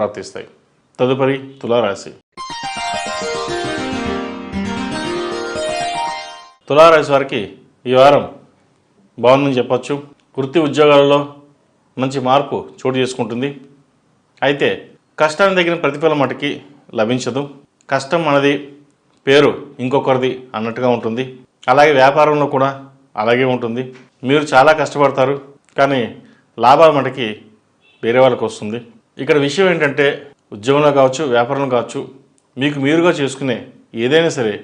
ప్రార్థిస్తాయి. తదుపరి తులారాశి. తులారాశి వారికి ఈ వారం బాగుందని చెప్పచ్చు. వృత్తి ఉద్యోగాలలో మంచి మార్పు చోటు చేసుకుంటుంది. అయితే కష్టానికి తగిన ప్రతిఫలం మటుకి లభించదు. కష్టం మనది, పేరు ఇంకొకరిది అన్నట్టుగా ఉంటుంది. అలాగే వ్యాపారంలో కూడా అలాగే ఉంటుంది. మీరు చాలా కష్టపడతారు, కానీ లాభాలు మటుకి వేరే వాళ్ళకి వస్తుంది. ఇక్కడ విషయం ఏంటంటే ఉద్యోగంలో కావచ్చు, వ్యాపారంలో కావచ్చు, మీకు మీరుగా చేసుకునే ఏదైనా సరే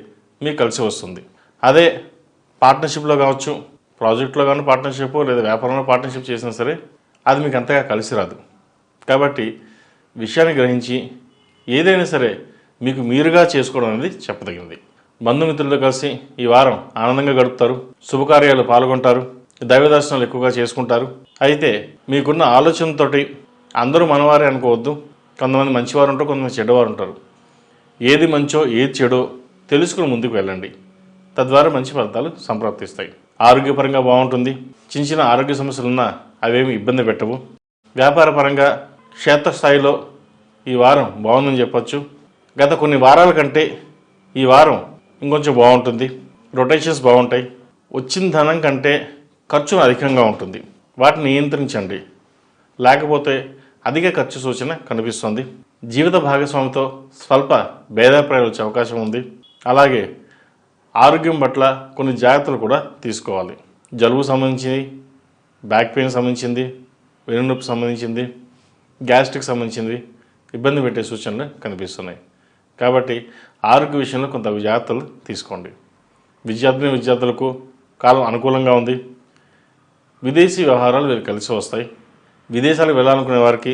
మీకు కలిసి వస్తుంది. అదే పార్ట్నర్షిప్లో కావచ్చు, ప్రాజెక్ట్లో కానీ పార్ట్నర్షిప్ లేదా వ్యాపారంలో పార్ట్నర్షిప్ చేసినా సరే అది మీకు అంతగా కలిసి రాదు. కాబట్టి విషయాన్ని గ్రహించి ఏదైనా సరే మీకు మీరుగా చేసుకోవడం అనేది చెప్పదగినది. బంధుమిత్రులతో కలిసి ఈ వారం ఆనందంగా గడుపుతారు. శుభకార్యాలు పాల్గొంటారు. దైవ దర్శనాలు ఎక్కువగా చేసుకుంటారు. అయితే మీకున్న ఆలోచనతోటి అందరూ మనవారే అనుకోవద్దు. కొంతమంది మంచివారు ఉంటారు, కొంతమంది చెడ్డవారు ఉంటారు. ఏది మంచో ఏది చెడో తెలుసుకుని ముందుకు వెళ్ళండి. తద్వారా మంచి ఫలితాలు సంప్రాప్తిస్తాయి. ఆరోగ్యపరంగా బాగుంటుంది. చిన్న చిన్న ఆరోగ్య సమస్యలున్నా అవేమి ఇబ్బంది పెట్టవు. వ్యాపారపరంగా క్షేత్రస్థాయిలో ఈ వారం బాగుందని చెప్పచ్చు. గత కొన్ని వారాల కంటే ఈ వారం ఇంకొంచెం బాగుంటుంది. రొటేషన్స్ బాగుంటాయి. వచ్చిన ధనం కంటే ఖర్చు అధికంగా ఉంటుంది. వాటిని నియంత్రించండి, లేకపోతే అధిక ఖర్చు సూచన కనిపిస్తుంది. జీవిత భాగస్వామితో స్వల్ప భేదాభిప్రాయాలు వచ్చే అవకాశం ఉంది. అలాగే ఆరోగ్యం పట్ల కొన్ని జాగ్రత్తలు కూడా తీసుకోవాలి. జలుబు సంబంధించింది, బ్యాక్ పెయిన్ సంబంధించింది, వెన్నునొప్పి సంబంధించింది, గ్యాస్ట్రిక్ సంబంధించింది ఇబ్బంది పెట్టే సూచనలు కనిపిస్తున్నాయి. కాబట్టి ఆరోగ్య విషయంలో కొంత జాగ్రత్తలు తీసుకోండి. విద్యార్థులకు కాలం అనుకూలంగా ఉంది. విదేశీ వ్యవహారాలు వీరు కలిసి వస్తాయి. విదేశాలకు వెళ్ళాలనుకునే వారికి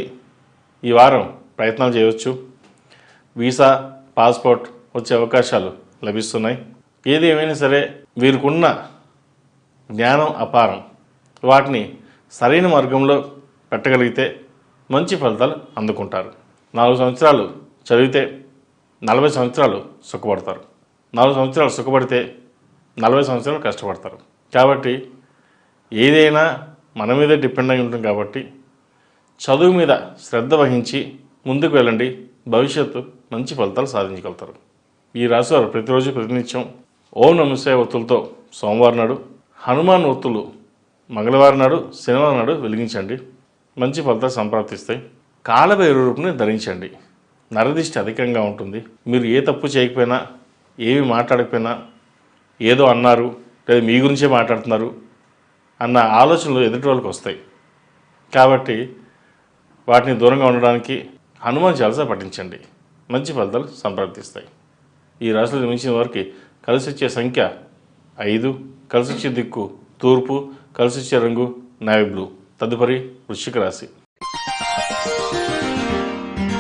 ఈ వారం ప్రయత్నాలు చేయవచ్చు. వీసా, పాస్పోర్ట్ వచ్చే అవకాశాలు లభిస్తున్నాయి. ఏది ఏమైనా సరే వీరికున్న జ్ఞానం అపారం. వాటిని సరైన మార్గంలో పెట్టగలిగితే మంచి ఫలితాలు అందుకుంటారు. 4 సంవత్సరాలు చదివితే 40 సంవత్సరాలు సుఖపడతారు. 4 సంవత్సరాలు సుఖపడితే 40 సంవత్సరాలు కష్టపడతారు. కాబట్టి ఏదైనా మన మీదే డిపెండ్ అయి ఉంటుంది. కాబట్టి చదువు మీద శ్రద్ధ వహించి ముందుకు వెళ్ళండి. భవిష్యత్తు మంచి ఫలితాలు సాధించగలుగుతారు. ఈ రాశి వారు ప్రతిరోజు ప్రతినిత్యం ఓం నమః శివాయ ఒత్తులతో సోమవారం నాడు, హనుమాన్ ఒత్తులు మంగళవారం నాడు, శనివారం నాడు వెలిగించండి. మంచి ఫలితాలు సంప్రాప్తిస్తాయి. కాలభైరవ రూపుని ధరించండి. నరదిష్టి అధికంగా ఉంటుంది. మీరు ఏ తప్పు చేయకపోయినా, ఏమి మాట్లాడకపోయినా, ఏదో అన్నారు లేదా మీ గురించే మాట్లాడుతున్నారు అన్న ఆలోచనలు ఎదుటి వాళ్ళకి వస్తాయి. కాబట్టి వాటిని దూరంగా ఉండడానికి హనుమాన్ చాలీసా పఠించండి. మంచి ఫలితాలు సంప్రాప్తిస్తాయి. ఈ రాశిలో జన్మించిన వారికి కలిసి వచ్చే సంఖ్య 5, కలిసి వచ్చే దిక్కు తూర్పు, కలిసి వచ్చే రంగు నేవీ బ్లూ. తదుపరి వృశ్చిక రాశి.